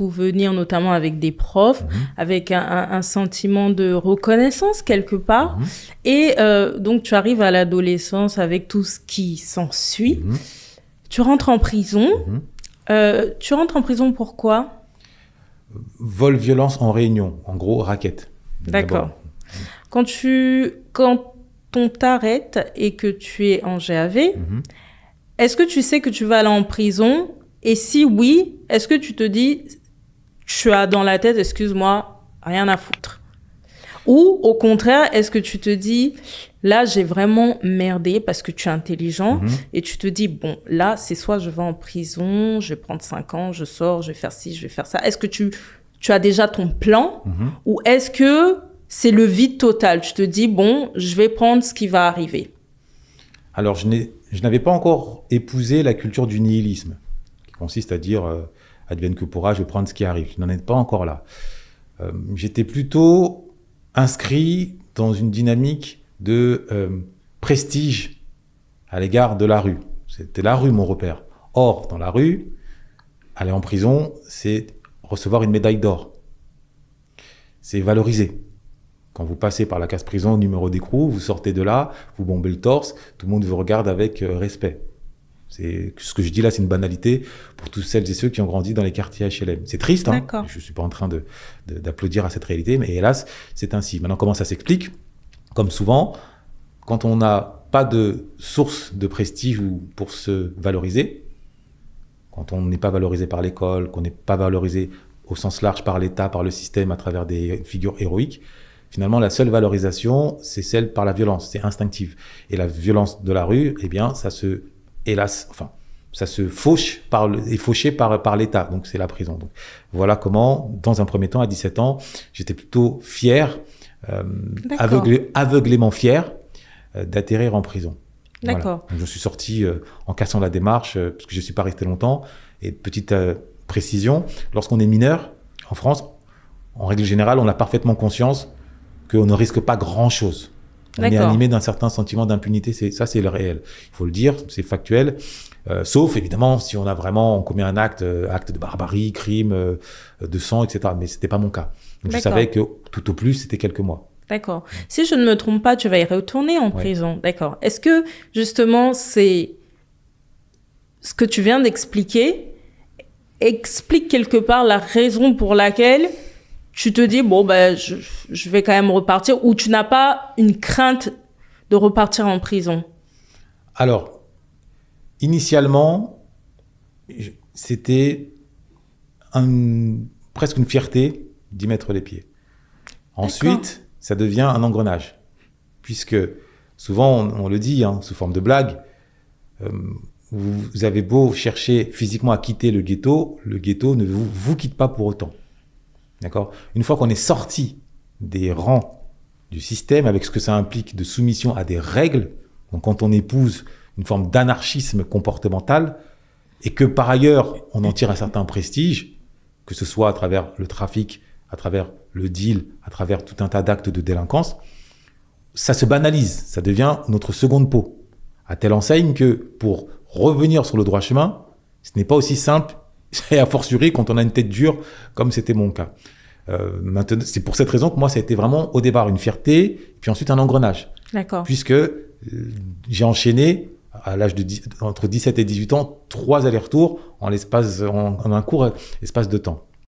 venir notamment avec des profs, avec un sentiment de reconnaissance quelque part. Et donc, tu arrives à l'adolescence avec tout ce qui s'ensuit. Tu rentres en prison. Tu rentres en prison pourquoi? Vol, violence en réunion, en gros, racket. D'accord. Quand on t'arrête et que tu es en GAV, est-ce que tu sais que tu vas aller en prison? Et si oui, est-ce que tu te dis, tu as dans la tête, excuse-moi, rien à foutre? Ou au contraire, est-ce que tu te dis, là, j'ai vraiment merdé parce que tu es intelligent et tu te dis, bon, là, c'est soit je vais en prison, je vais prendre 5 ans, je sors, je vais faire ci, je vais faire ça. Est-ce que tu as déjà ton plan ou est-ce que c'est le vide total? Tu te dis, bon, je vais prendre ce qui va arriver. Alors, je n'avais pas encore épousé la culture du nihilisme, qui consiste à dire, advienne que pourra, je vais prendre ce qui arrive. Je n'en étais pas encore là. J'étais plutôt inscrit dans une dynamique de prestige à l'égard de la rue. C'était la rue mon repère. Or, dans la rue, aller en prison, c'est recevoir une médaille d'or. C'est valorisé. Quand vous passez par la case prison, numéro d'écrou, vous sortez de là, vous bombez le torse, tout le monde vous regarde avec respect. Ce que je dis là, c'est une banalité pour tous celles et ceux qui ont grandi dans les quartiers HLM. C'est triste, hein. Je ne suis pas en train d'applaudir à cette réalité, mais hélas, c'est ainsi. Maintenant, comment ça s'explique? Comme souvent, quand on n'a pas de source de prestige pour se valoriser, quand on n'est pas valorisé par l'école, qu'on n'est pas valorisé au sens large par l'État, par le système, à travers des figures héroïques, finalement, la seule valorisation, c'est celle par la violence, c'est instinctif. Et la violence de la rue, eh bien, ça se fauche est fauché par l'État, donc c'est la prison. Donc, voilà comment, dans un premier temps, à 17 ans, j'étais plutôt fier, aveuglément fier d'atterrir en prison. D'accord. Voilà. Je suis sorti en cassant la démarche, parce que je ne suis pas resté longtemps. Et petite précision, lorsqu'on est mineur, en France, en règle générale, on a parfaitement conscience qu'on ne risque pas grand-chose. On est animé d'un certain sentiment d'impunité, ça c'est le réel. Il faut le dire, c'est factuel. Sauf évidemment si on commet un acte de barbarie, crime, de sang, etc. Mais c'était pas mon cas. Donc je savais que tout au plus c'était quelques mois. D'accord. Si je ne me trompe pas, tu vas y retourner en prison. D'accord. Est-ce que justement c'est ce que tu viens d'expliquer explique quelque part la raison pour laquelle tu te dis, bon, ben, je vais quand même repartir, ou tu n'as pas une crainte de repartir en prison? Alors, initialement, c'était presque une fierté d'y mettre les pieds. Ensuite, ça devient un engrenage, puisque souvent, on le dit sous forme de blague, vous avez beau chercher physiquement à quitter le ghetto ne vous quitte pas pour autant. D'accord? Une fois qu'on est sorti des rangs du système, avec ce que ça implique de soumission à des règles, donc quand on épouse une forme d'anarchisme comportemental, et que par ailleurs, on en tire un certain prestige, que ce soit à travers le trafic, à travers le deal, à travers tout un tas d'actes de délinquance, ça se banalise, ça devient notre seconde peau. À telle enseigne que pour revenir sur le droit chemin, ce n'est pas aussi simple, et a fortiori quand on a une tête dure, comme c'était mon cas. Maintenant, c'est pour cette raison que moi, ça a été vraiment au départ une fierté, puis ensuite un engrenage. D'accord. Puisque j'ai enchaîné, à l'âge entre 17 et 18 ans, 3 allers-retours en un court espace de temps.